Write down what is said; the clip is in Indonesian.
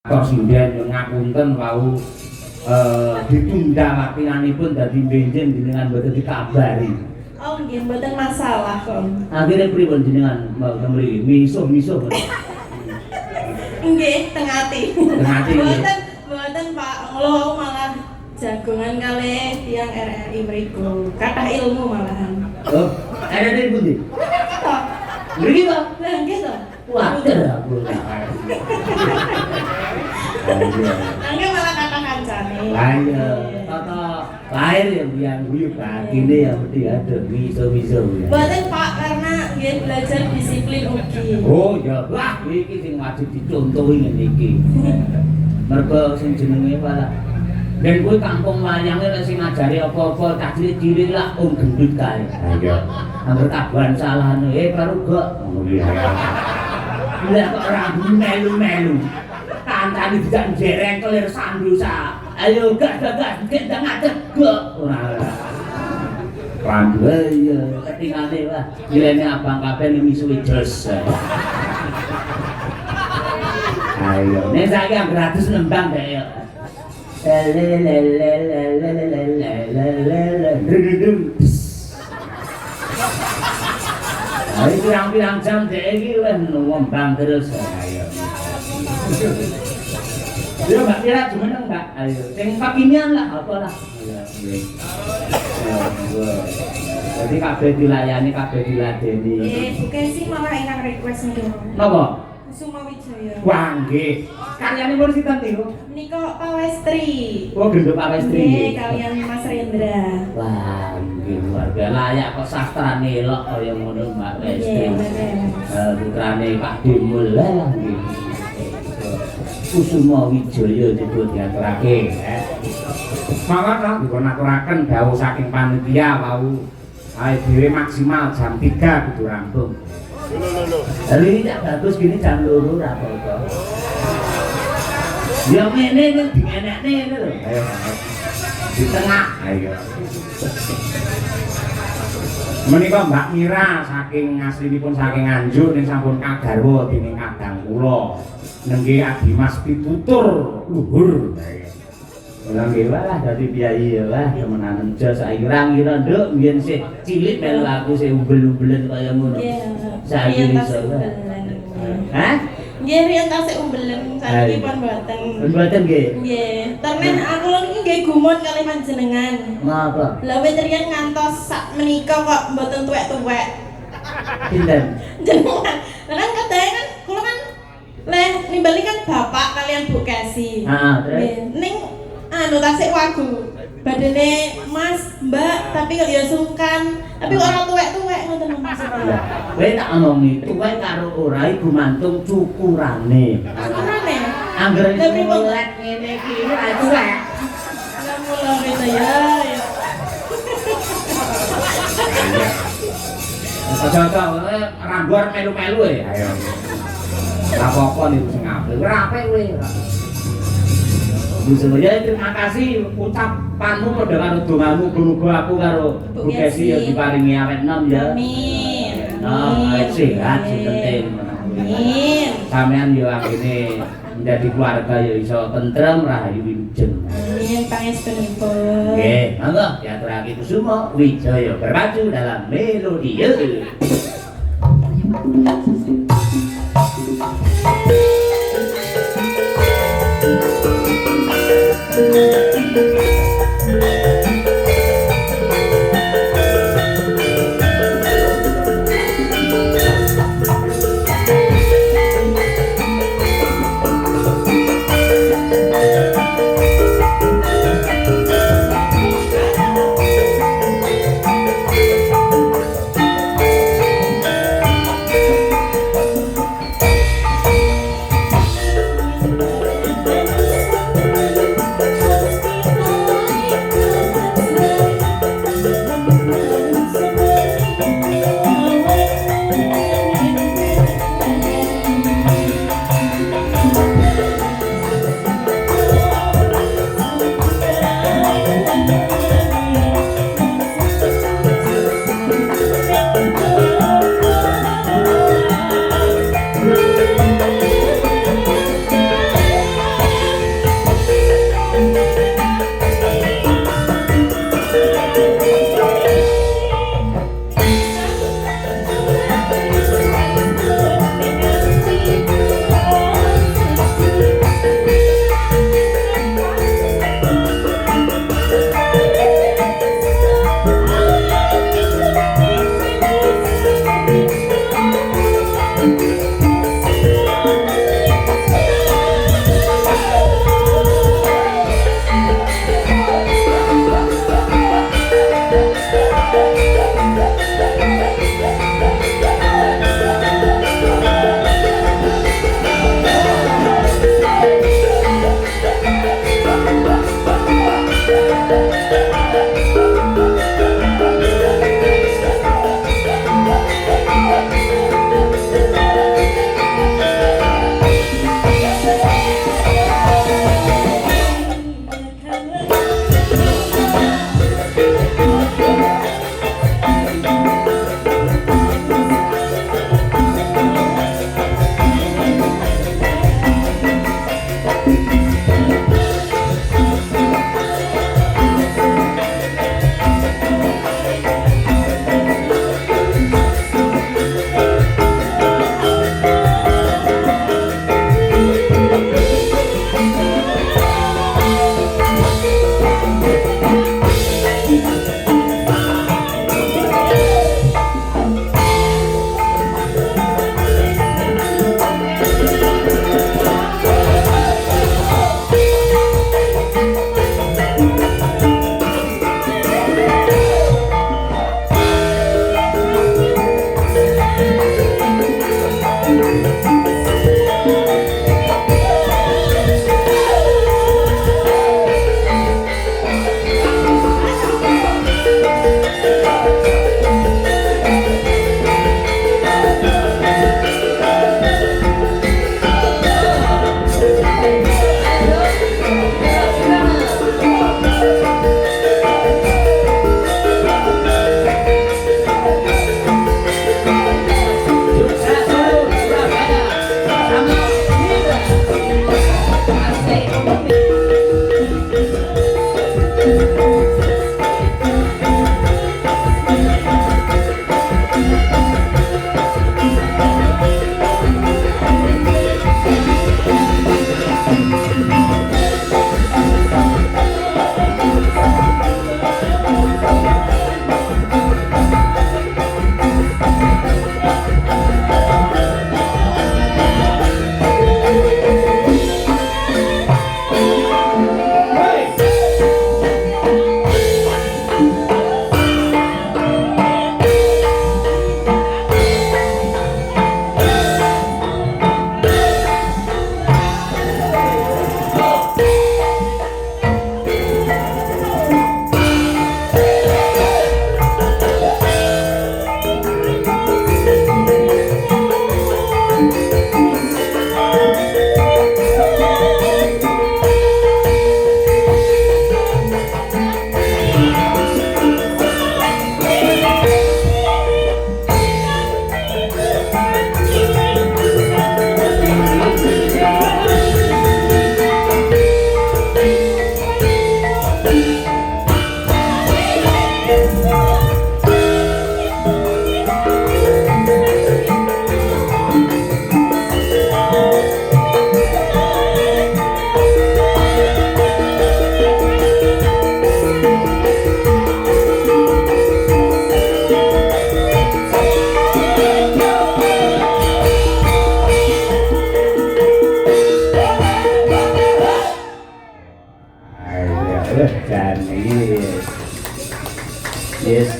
Tos sindian ngapunten wau ditunda waktinanipun dadi benjing jenengan boten dikabari. Oh nggih mboten masalah kok. Akhire pripun jenengan mboten mriki misuh-misuh. Nggih teng ati. Teng ati. Mboten Pak, kula malah jagongan kalih tiyang RRI mriku. Kathah ilmu malahan. Oh, RRI pundi? Mriki to? Lah nggih to. Waduh aku. Angge malah kathah kancane. Lah iya, tata lahir ya biang guyub batine ya mesti ada miso-miso ya. Mboten Pak, karena nggih belajar disiplin ugi. Oh ya, wah iki sing wajib dicontohi ngene iki. Mergo sing jenenge malah yen kuwi kampung wayange nek sing ngajari apa-apa cah cilik-cilik lah gendut kae. Ha iya. Angger kaban salahane karo gok. Ngono iki. Lah kok ora melu-melu. Kancane dijak jereng kelir sandosa. Ayo gak kita ngadeg gok. Ora. Randu ya ketingane wah. Nilene abang kabeh misuwi jos. Ayo, nek saiki gratis nembang dek yo. Ayo pirang-pirang jam dek iki wis ngembang terus ayo. Yo Mbak Tira jumeneng Mbak. Ayo, sing pakinian lah apa lah. Jadi kabeh dilayani, kabeh diladeni. Bukan sih malah enak request nih. Napa? Kusuma Wijaya. Wah nggih. Karyanipun sinten niku? Menika Pak Westri. Oh, gendho Pak Westri. Nggih, kalian Mas Rendra. Wah, nggih luar biasa layak kok sastrane elok kaya ngono Mbak Westri. Putrane Pak Dimul lah nggih. Kusuma Wijaya dipun diaturake. Mawon dipun aturaken dawuh saking panitia wau. Ae dhewe maksimal jam 3 kudu rampung. Lho. Ini tak bagus gini jam 2 ra apa-apa. Ya ngene iki dienekne ngene lho. Ayo. Di tengah. Ayo. Menika Mbak Mira saking aslinipun saking Nganjuk ning sampun kagarwa dening kadang kula. Nengge Adimas pitutur luhur. Lah nggih walah dadi piyai ya wah temenan jos saiki ora ngira nduk mbiyen sih cilik melu aku sih umbel-umbelen kaya ngono. Saiki iso. Hah? Nggih riyen tasih umbelen saiki pun mboten. Mboten nggih. Nggih, termen aku lho niki nggih gumun kali panjenengan. Napa? Lah wit riyen ngantos sak menika kok mboten tuwek-tuwek. Pinten? Jenengan. Lah kan kadae kan kula kan leh nimbali kan bapak kalian Bu Kesi. Heeh, terus ning anu tasik wagu badane Mas Mbak tapi kok ya sungkan tapi kok ora tuwek-tuwek ngoten maksudnya. Kowe tak omongi tuwek karo ora iku gumantung cukurane. Cukurane. Angger melek ngene iki ora tuwek. Lah mulo ngene ya. Aja-aja rambuar melu-melu e. Ayo. Ora apa-apa niku sing apik. Ora apik kowe. Ya terima kasih ucapanmu padha karo dongamu muga-muga aku karo Bu Kesi ya diparingi awet enom ya. Amin. Awet sehat sing penting. Amin. Sampeyan yo akhirnya menjadi keluarga ya iso tentrem rahayu wilujeng. Amin pangestunipun. Nggih, monggo diaturake Kusuma Wijaya berpacu dalam melodi. Jan iki. Yes.